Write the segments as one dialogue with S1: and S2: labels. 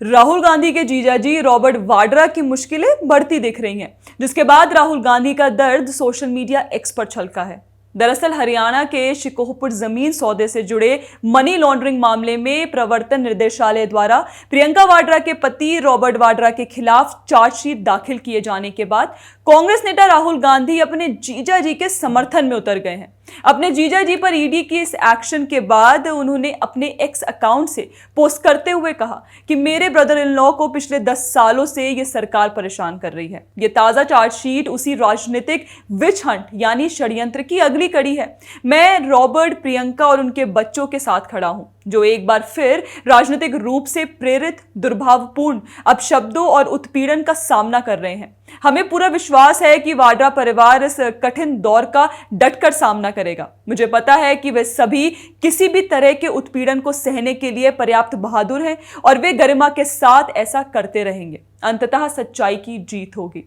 S1: राहुल गांधी के जीजाजी रॉबर्ट वाड्रा की मुश्किलें बढ़ती दिख रही हैं, जिसके बाद राहुल गांधी का दर्द सोशल मीडिया एक्स पर छलका है। दरअसल हरियाणा के शिकोहपुर जमीन सौदे से जुड़े मनी लॉन्ड्रिंग मामले में प्रवर्तन निर्देशालय द्वारा प्रियंका वाड्रा के पति रॉबर्ट वाड्रा के खिलाफ चार्जशीट दाखिल किए जाने के बाद कांग्रेस नेता राहुल गांधी अपने जीजाजी के समर्थन में उतर गए हैं। अपने जीजाजी पर ईडी की इस एक्शन के बाद उन्होंने अपने एक्स अकाउंट से पोस्ट करते हुए कहा कि मेरे ब्रदर इन लॉ को पिछले 10 सालों से ये सरकार परेशान कर रही है। ये ताजा चार्जशीट उसी राजनीतिक विच हंट यानी षड्यंत्र की अगली कड़ी है। मैं रॉबर्ट, प्रियंका और उनके बच्चों के साथ खड़ा हूं, जो एक बार फिर राजनीतिक रूप से प्रेरित दुर्भावपूर्ण अपशब्दों और उत्पीड़न का सामना कर रहे हैं। हमें पूरा विश्वास है कि वाड्रा परिवार इस कठिन दौर का डटकर सामना करेगा। मुझे पता है कि वे सभी किसी भी तरह के उत्पीड़न को सहने के लिए पर्याप्त बहादुर हैं और वे गरिमा के साथ ऐसा करते रहेंगे। अंततः सच्चाई की जीत होगी।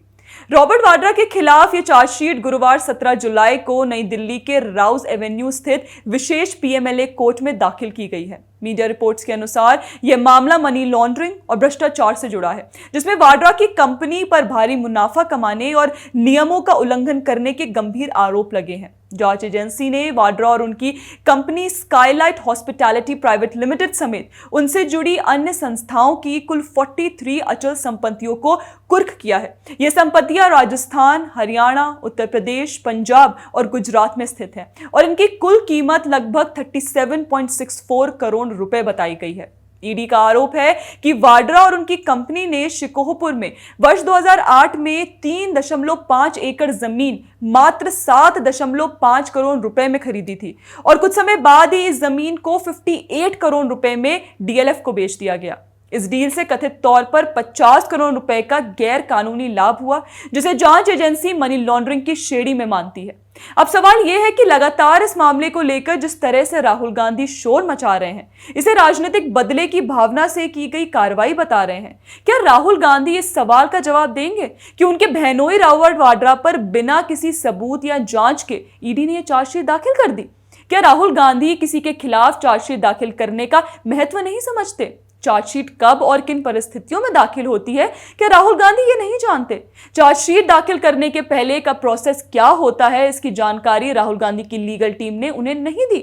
S1: रॉबर्ट वाड्रा के खिलाफ ये चार्जशीट गुरुवार 17 जुलाई को नई दिल्ली के राउज एवेन्यू स्थित विशेष पीएमएलए कोर्ट में दाखिल की गई है। मीडिया रिपोर्ट्स के अनुसार यह मामला मनी लॉन्ड्रिंग और भ्रष्टाचार से जुड़ा है, जिसमें वाड्रा की कंपनी पर भारी मुनाफा कमाने और नियमों का उल्लंघन करने के गंभीर आरोप लगे हैं। जांच एजेंसी ने वाड्रा और उनकी company Skylight hospitality private limited समेत उनसे जुड़ी अन्य संस्थाओं की कुल 43 अचल संपत्तियों को कुर्क किया है। ये संपत्तियां राजस्थान, हरियाणा, उत्तर प्रदेश, पंजाब और गुजरात में स्थित हैं और इनकी कुल कीमत लगभग 37.64 करोड़ रुपए बताई गई है। ईडी का आरोप है कि वाड्रा और उनकी कंपनी ने शिकोहपुर में वर्ष 2008 में 3.5 एकड़ जमीन मात्र 7.5 करोड़ रुपए में खरीदी थी और कुछ समय बाद ही इस जमीन को 58 करोड़ रुपए में डीएलएफ को बेच दिया गया। इस डील से कथित तौर पर 50 करोड़ रुपए का गैर कानूनी लाभ हुआ, जिसे जांच एजेंसी मनी लॉन्ड्रिंग की श्रेणी में मानती है। अब सवाल यह है कि लगातार इस मामले को लेकर जिस तरह से राहुल गांधी शोर मचा रहे हैं, इसे राजनीतिक बदले की भावना से की गई कार्रवाई बता रहे हैं। क्या राहुल गांधी इस सवाल का जवाब देंगे कि उनके बहनोई रॉबर्ट वाड्रा पर बिना किसी सबूत या जांच के ईडी ने चार्जशीट दाखिल कर दी? क्या राहुल गांधी किसी के खिलाफ चार्जशीट दाखिल करने का महत्व नहीं समझते? चार्जशीट कब और किन परिस्थितियों में दाखिल होती है, क्या राहुल गांधी ये नहीं जानते? चार्जशीट दाखिल करने के पहले का प्रोसेस क्या होता है, इसकी जानकारी राहुल गांधी की लीगल टीम ने उन्हें नहीं दी।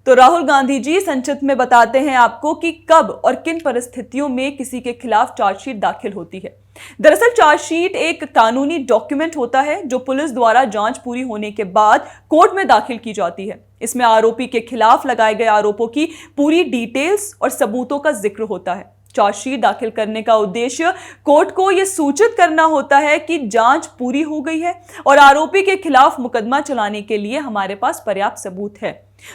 S1: तो राहुल गांधी जी संक्षिप्त में बताते हैं आपको कि कब और किन परिस्थितियों में किसी के खिलाफ चार्जशीट दाखिल होती है। दरअसल चार्जशीट एक कानूनी डॉक्यूमेंट होता है जो पुलिस द्वारा जांच पूरी होने के बाद कोर्ट में दाखिल की जाती है। इसमें आरोपी के खिलाफ लगाए गए आरोपों की पूरी डिटेल्स और सबूतों का जिक्र होता है। चार्जशीट दाखिल करने का उद्देश्य कोर्ट को यह सूचित करना होता है कि जांच पूरी हो गई है और आरोपी के खिलाफ मुकदमा चलाने के लिए हमारे पास पर्याप्त सबूत है।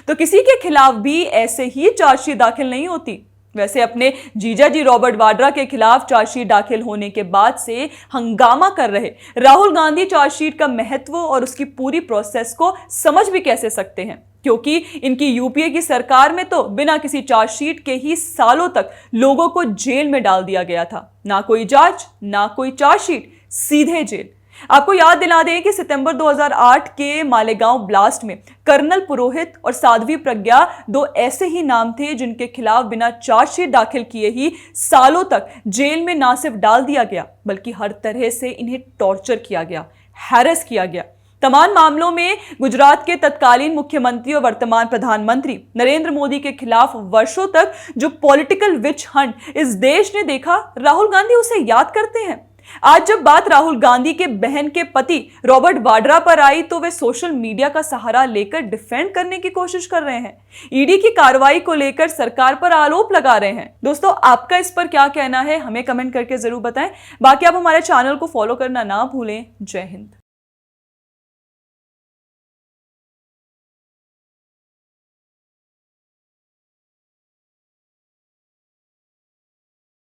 S1: तो किसी के खिलाफ भी ऐसे ही चार्जशीट दाखिल नहीं होती। वैसे अपने जीजाजी रॉबर्ट वाड्रा के खिलाफ चार्जशीट दाखिल होने के बाद से हंगामा कर रहे राहुल गांधी चार्जशीट का महत्व और उसकी पूरी प्रोसेस को समझ भी कैसे सकते हैं, क्योंकि इनकी यूपीए की सरकार में तो बिना किसी चार्जशीट के ही सालों तक लोगों को जेल में डाल दिया गया था। ना कोई जांच, ना कोई चार्जशीट, सीधे जेल। आपको याद दिला दें कि सितंबर 2008 के मालेगांव ब्लास्ट में कर्नल पुरोहित और साध्वी प्रज्ञा दो ऐसे ही नाम थे जिनके खिलाफ बिना चार्जशीट दाखिल किए ही सालों तक जेल में ना सिर्फ डाल दिया गया बल्कि हर तरह से इन्हें टॉर्चर किया गया, हैरेस किया गया। तमाम मामलों में गुजरात के तत्कालीन मुख्यमंत्री और वर्तमान प्रधानमंत्री नरेंद्र मोदी के खिलाफ वर्षों तक जो पॉलिटिकल विच हंट इस देश ने देखा, राहुल गांधी उसे याद करते हैं। आज जब बात राहुल गांधी के बहन के पति रॉबर्ट वाड्रा पर आई तो वे सोशल मीडिया का सहारा लेकर डिफेंड करने की कोशिश कर रहे हैं। ईडी की कार्रवाई को लेकर सरकार पर आरोप लगा रहे हैं। दोस्तों, आपका इस पर क्या कहना है, हमें कमेंट करके जरूर बताएं। बाकी आप हमारे चैनल को फॉलो करना ना भूलें। जय हिंद।